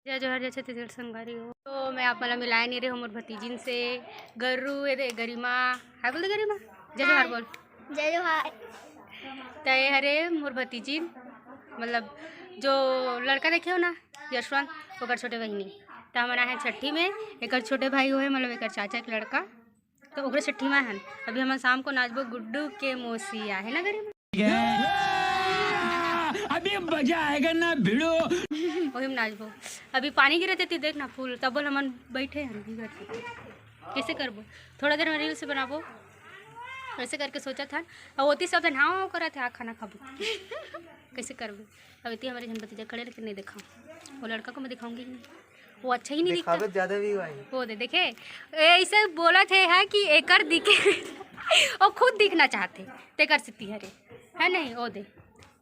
जय जोहर जय छत्तीसगढ़ संगवारी हो। तो मैं आप मला मिलाए नहीं रहे हो मोर भतीजिन से गरू ये गरिमा हाय बोल दे गरिमा जय जोहर बोल जय जोहर। तय हरे मोर भतीजिन मतलब जो लड़का देखे हो ना यशवंत ओकर छोटे बहनी तो हमारा है छठी में एक छोटे भाई हो है मतलब एक चाचा के लड़का तो ओकरे छठी में है। अभी हम शाम को नाचबो गुड्डू के मोसिया है ना गरिमा अभी मजा आएगा ना भिड़ो वही में नाचबो। अभी पानी गिरे थे देख ना फूल तब बोल हम बैठे हैं घर से कैसे करबो थोड़ा देर में रील से बनाबो ऐसे करके सोचा था और होती सब हाँ करा थे खाना खाबो कैसे करबो। अब इतनी हमारे जन भतीजा खड़े लेकिन नहीं देखा वो लड़का को मैं दिखाऊंगी नहीं वो अच्छा ही नहीं दिखता ज़्यादा भी वो दे देखे ऐसे बोला थे है कि एकर दिखे और खुद दिखना चाहते तेकर सिद्धि हरे है नहीं वो दे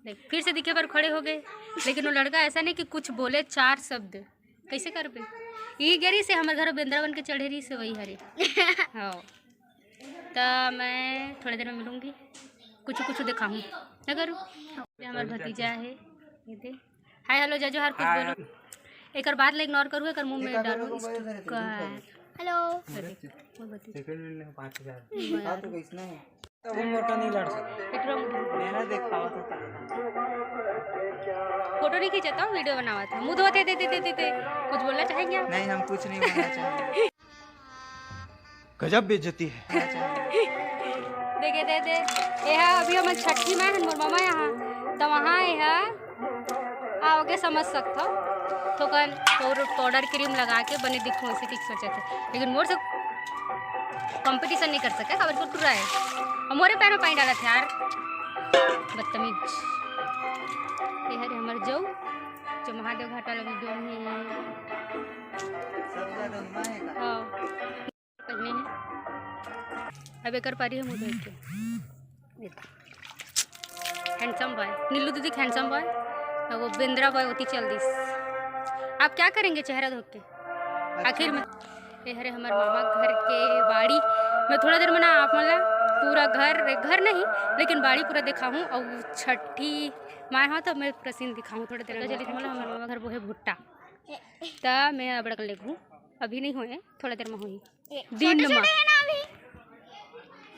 देख फिर से दिखे पर खड़े हो गए लेकिन वो लड़का ऐसा नहीं कि कुछ बोले चार शब्द कैसे कर पे ये गरी से हमारे घर बेंद्रा बन के चढ़े रही से वही हरे हाँ तो मैं थोड़ी देर में मिलूँगी कुछ कुछ दिखाऊँ क्या करूँ। हमारा भतीजा है ये दे हाय हेलो जय जोहर कुछ बोलो एक बात ले इग्नोर करूँ एक मुँह में डालू हेलो वो मोटा नहीं लड़ सकता मैंने देखा था फोटो नहीं खींचा था वीडियो बनावा था मुँह धोते थे कुछ बोलना चाहेंगे आप? नहीं हम कुछ नहीं बोलना चाहेंगे गजब बेइज्जती है देखे दे ये अभी हम छठी में है मोर मामा यहाँ तो वहाँ यह आओगे समझ सकता तो कल पाउडर क्रीम लगा के बने दिखूँ ऐसे ठीक सोचे थे लेकिन मोर से कंपटीशन नहीं कर सके खबर को टूरा है और मोरे पैर में पानी डाला था यार बदतमीज। ये हरे हमारे जो महादेव घाटा लगी जो है हाँ पहने हैं अब एक पारी है मुँह देख के हैंडसम बॉय नीलू दीदी हैंडसम बॉय और वो बेंद्रा बॉय होती चल दिस आप क्या करेंगे चेहरा धोके आखिर में ये हरे हमारे मामा घर के बाड़ी मैं थोड़ा देर में ना आप मतलब पूरा घर नहीं लेकिन बाड़ी पूरा दिखा हूँ और छठी माँ हाँ तो मैं प्रसिन दिखाऊँ थोड़ी देर चली थी मतलब हमारे मामा घर वो है भुट्टा तो मैं अब ले घूँ अभी नहीं हुए थोड़ा देर में हुई दिन में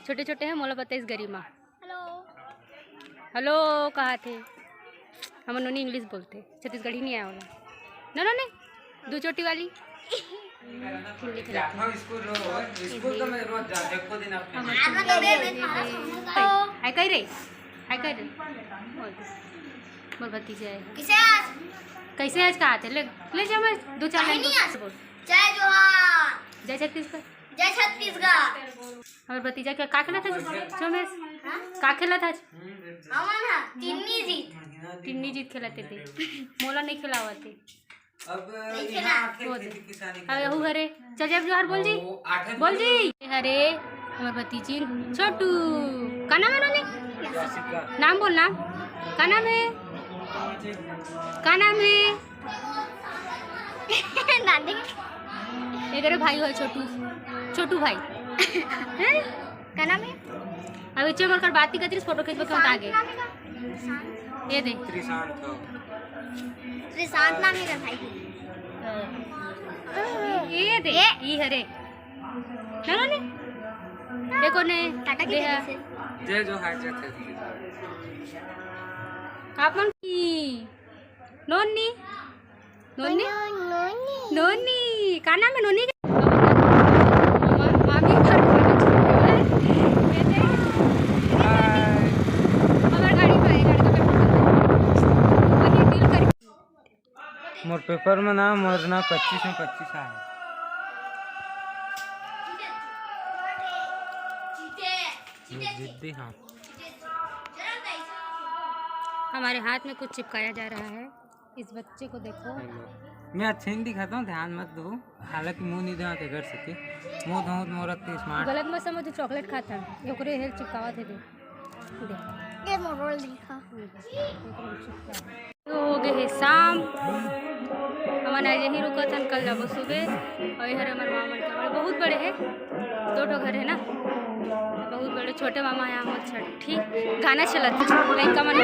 छोटे छोटे हैं मोला बताइस गरिमा हेलो कहा थे हम नोनी इंग्लिश बोलते छत्तीसगढ़ी नहीं आया वाला ना नहीं दो चोटी वाली स्कूल तो मैं रोज जाते को दिन अपने हाय कह रे मोर भतीजा है कैसे आज कहा थे ले जा मैं दो चार लाइन बोल जय जोहर जय छत्तीसगढ़ जय छत्तीसगढ़। हमारे भतीजा क्या का खेला था चोमेश का खेला था तिन्नी जीत खिलाते थे मोला नहीं खिलावा थे अब यहू हरे चल जब जोहर बोल जी हरे हमारे भतीजी छोटू का नाम है नोनी नाम बोल नाम का नाम है एक भाई हो छोटू भाई क्या नाम है अभी चल कर बात ही करती फोटो खींच के आगे ये दे श्रीशांत नाम है भाई ये दे ये हरे चलो ने देखो ने टाटा की जय जोहर जय आपन की नोनी का नाम है नोनी मामी घर मोर पेपर में नाम मोर ना 25 में 25 है जिद्दी हाँ हमारे हाथ में कुछ चिपकाया जा रहा है इस बच्चे को देखो मैं अच्छे नहीं दिखाता हूँ ध्यान मत दो हालांकि मुंह नहीं धोते घर से मुंह धो मोरत स्मार्ट गलत मत समझ चॉकलेट खाता है ओकरे हेल्थ चिपकावा थे दे ये मोरोल दिखा तो हो गए है शाम हमारे आज यहीं रुका था कल जाबो सुबह और ये हमारे मामा के बहुत बड़े हैं दो घर है ना बहुत बड़े छोटे मामा यहाँ हो छठी गाना चला था लड़का मन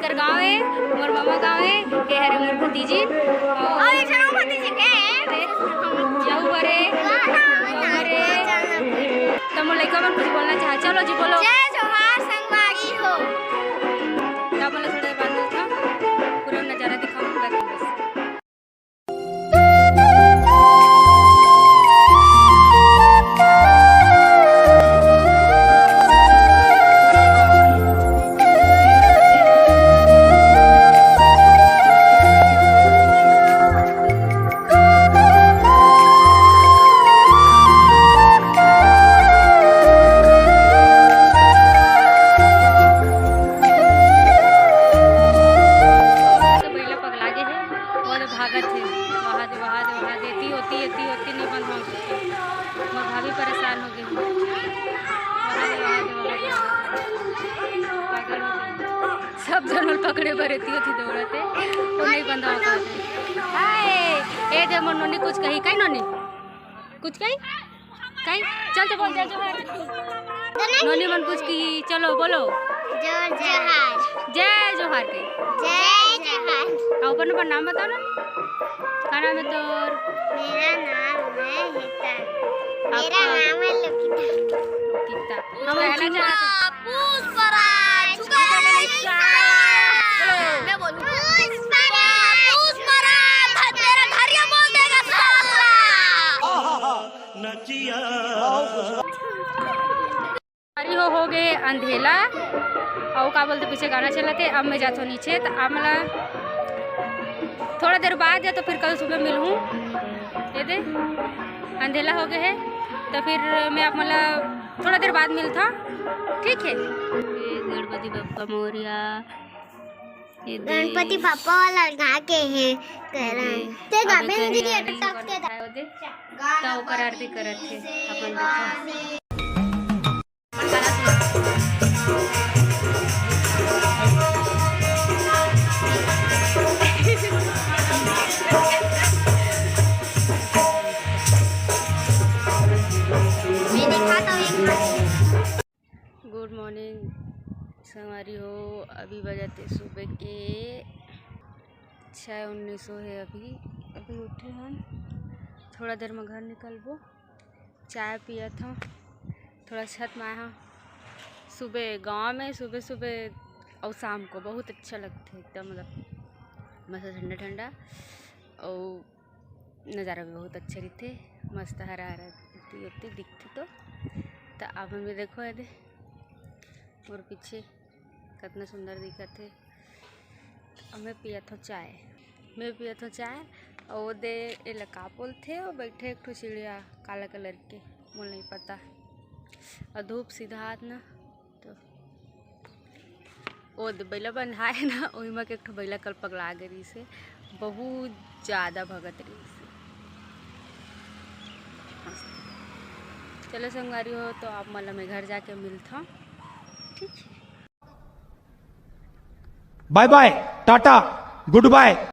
इनकर गाँव है, मोर मामा गाँव है, ये हरे मोर भतीजी और यहू बरे तो मोर लड़का मन कुछ बोलना चाहे। चलो जी बोलो। जय जोहार संगवारी हो। क्या बोला थोड़ा देर बाद मिलता पूरा नज़ारा दिखाऊंगा बस। भागत है वहाँ देती होती नहीं बंद हो सकती। मोर भाभी परेशान हो गई पागल हो गई। सब जनल पकड़े बरेती होती दौड़ते वो नहीं बंद होता। हाय ए दे मोर नोनी कुछ कही कहीं नोनी कुछ कही चल तो बोल नोनी मन कुछ की चलो बोलो। जय जोहार के अपन नाम बताओ ना। क्या नाम है तोर? मेरा नाम है हिता। मेरा नाम है लोकिता। हम कहना चाहते पुष्पराज। मैं बोलूं पुष्पराज तेरा घर ये बोल देगा सारी हो गए अंधेला और का बोलते पीछे गाना चला थे। अब मैं जाता हूँ नीचे तो आमला थोड़ा देर बाद या तो फिर कल सुबह मिलूँ। ये दे अंधेला हो गए है तो फिर मैं आप मतलब थोड़ा देर बाद मिलता ठीक है। गणपति बप्पा मोरिया गणपति पापा वाला गा के है ते गाबे में दीदी अटक के तो ओकर आरती करत थे अपन देखो। गुड मॉर्निंग संगवारी हो। अभी बजाते सुबह के 6:19 है। अभी उठे हैं। थोड़ा देर में घर निकलबो चाय पिया था थोड़ा छत में आया। सुबह गांव में सुबह और शाम को बहुत अच्छा लगता है एकदम मतलब मस्त ठंडा ठंडा और नज़ारा भी बहुत अच्छे रहते मस्त हरा हरा दिखते तो आप में देखो है और पीछे कितना सुंदर दिखत है। मैं पिया था चाय और दे ये लका पोल थे और बैठे एक ठो चिड़िया काला कलर के मुझे नहीं पता और धूप सीधा हाथ ना तो वो बैला बंधाए ना वही में एक ठो बैला कल पगला गई से बहुत ज़्यादा भगत रही से। चलो संगवारी हो तो आप मतलब मैं घर जाके मिलता हूँ ठीक है। Bye bye tata good bye.